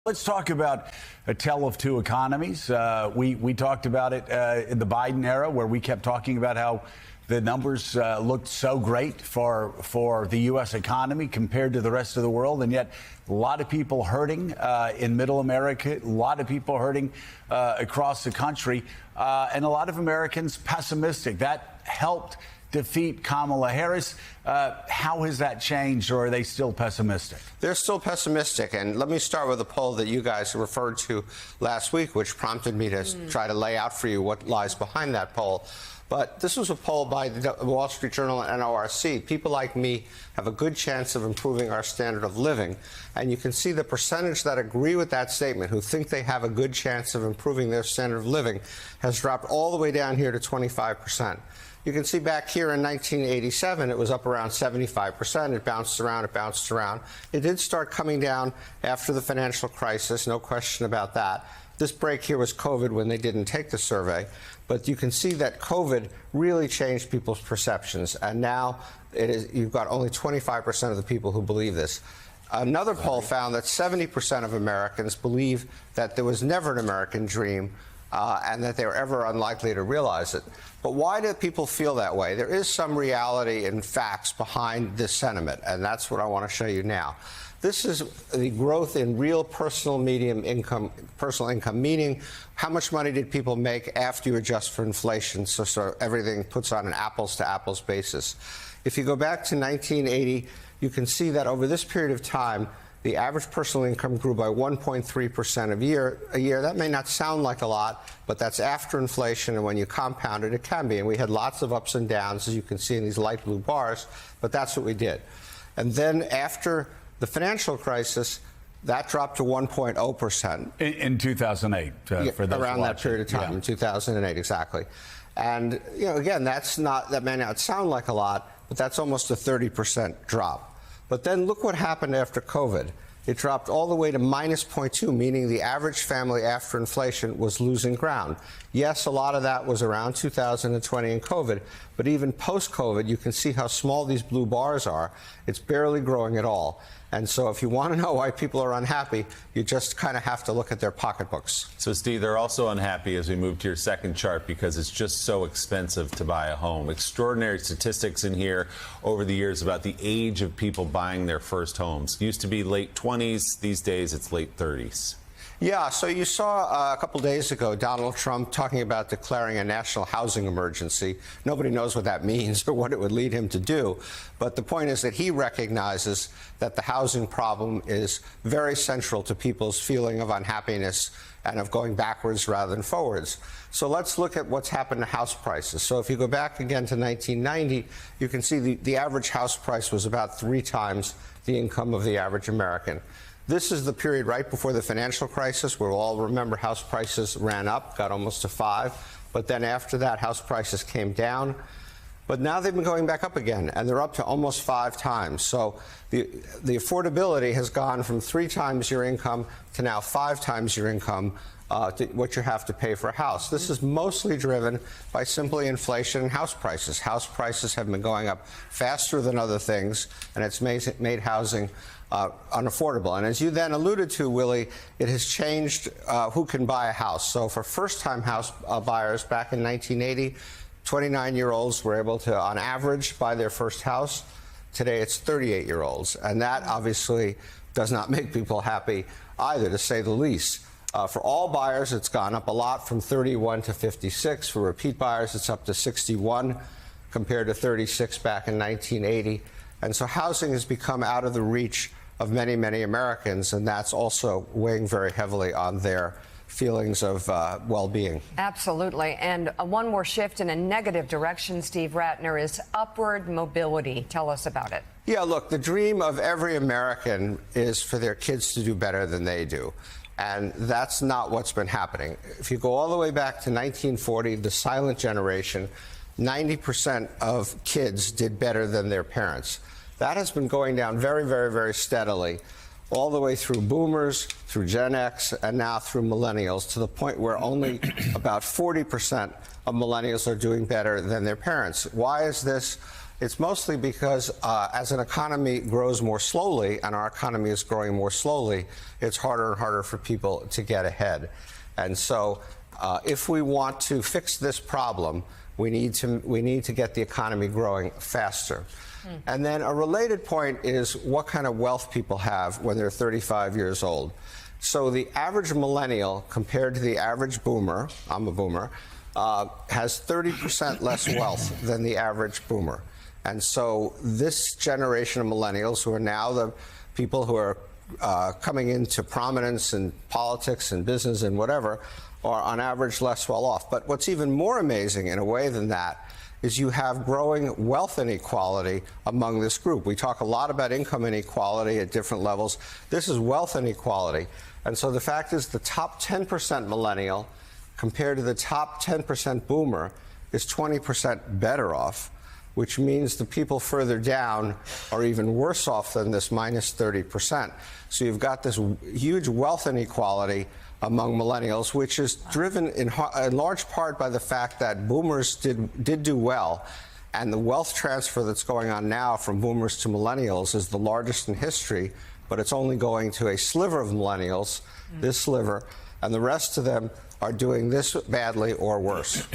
Let's talk about a tale of two economies. We talked about it in the Biden era, where we kept talking about how the numbers looked so great for the U.S. economy compared to the rest of the world. And yet a lot of people hurting in middle America, a lot of people hurting across the country, and a lot of Americans pessimistic. That helped defeat Kamala Harris. How has that changed, or are they still pessimistic? They're still pessimistic. And let me start with a poll that you guys referred to last week, which prompted me to try to lay out for you what lies behind that poll. But this was a poll by the Wall Street Journal and NORC. People like me have a good chance of improving our standard of living. And you can see the percentage that agree with that statement, who think they have a good chance of improving their standard of living, has dropped all the way down here to 25%. You can see back here in 1987, it was up around 75%. It bounced around, it bounced around. It did start coming down after the financial crisis, no question about that. This break here was COVID when they didn't take the survey. But you can see that COVID really changed people's perceptions. And now you've got only 25% of the people who believe this. Another poll found that 70% of Americans believe that there was never an American dream and that they were ever unlikely to realize it. But why do people feel that way? There is some reality and facts behind this sentiment, and that's what I want to show you now. This is the growth in real personal income, meaning how much money did people make after you adjust for inflation, so everything puts on an apples-to-apples basis. If you go back to 1980, you can see that over this period of time, the average personal income grew by 1.3% a year. That may not sound like a lot, but that's after inflation, and when you compound it, it can be. And we had lots of ups and downs, as you can see in these light blue bars, but that's what we did. And then after the financial crisis, that dropped to 1.0%. In 2008, for those around that period of time, in 2008, exactly. And, again, that may not sound like a lot, but that's almost a 30% drop. But then look what happened after COVID. It dropped all the way to minus 0.2, meaning the average family after inflation was losing ground. Yes, a lot of that was around 2020 and COVID, but even post-COVID, you can see how small these blue bars are. It's barely growing at all. And so if you want to know why people are unhappy, you just kind of have to look at their pocketbooks. So, Steve, they're also unhappy as we move to your second chart because it's just so expensive to buy a home. Extraordinary statistics in here over the years about the age of people buying their first homes. Used to be late 20s. These days, it's late 30s. Yeah, so you saw a couple days ago Donald Trump talking about declaring a national housing emergency. Nobody knows what that means or what it would lead him to do. But the point is that he recognizes that the housing problem is very central to people's feeling of unhappiness and of going backwards rather than forwards. So let's look at what's happened to house prices. So if you go back again to 1990, you can see the average house price was about 3 times the income of the average American. This is the period right before the financial crisis, where we'll all remember house prices ran up, got almost to 5. But then after that, house prices came down. But now they've been going back up again, and they're up to almost 5 times. So the affordability has gone from 3 times your income to now 5 times your income, what you have to pay for a house. This is mostly driven by simply inflation and house prices. House prices have been going up faster than other things, and it's made housing unaffordable. And as you then alluded to, Willie, it has changed who can buy a house. So for first-time house buyers back in 1980, 29-year-olds were able to, on average, buy their first house. Today, it's 38-year-olds. And that obviously does not make people happy either, to say the least. For all buyers, it's gone up a lot, from 31 to 56. For repeat buyers, it's up to 61 compared to 36 back in 1980. And so housing has become out of the reach of many, many Americans, and that's also weighing very heavily on their feelings of well-being. Absolutely. And one more shift in a negative direction, Steve Rattner, is upward mobility. Tell us about it. Yeah, look, the dream of every American is for their kids to do better than they do. And that's not what's been happening. If you go all the way back to 1940, the silent generation, 90% of kids did better than their parents. That has been going down very, very, very steadily, all the way through boomers, through Gen X, and now through millennials, to the point where only about 40% of millennials are doing better than their parents. Why is this? It's mostly because as an economy grows more slowly, and our economy is growing more slowly, it's harder and harder for people to get ahead. And so if we want to fix this problem, we need to get the economy growing faster. And then a related point is what kind of wealth people have when they're 35 years old. So the average millennial compared to the average boomer, I'm a boomer, has 30% less wealth than the average boomer. And so this generation of millennials, who are now the people who are coming into prominence in politics and business and whatever, are on average less well off. But what's even more amazing in a way than that is you have growing wealth inequality among this group. We talk a lot about income inequality at different levels. This is wealth inequality. And so the fact is the top 10% millennial compared to the top 10% boomer is 20% better off, which means the people further down are even worse off than this minus 30%. So you've got this huge wealth inequality among millennials, which is driven in large part by the fact that boomers did do well, and the wealth transfer that's going on now from boomers to millennials is the largest in history, but it's only going to a sliver of millennials, this sliver, and the rest of them are doing this badly or worse.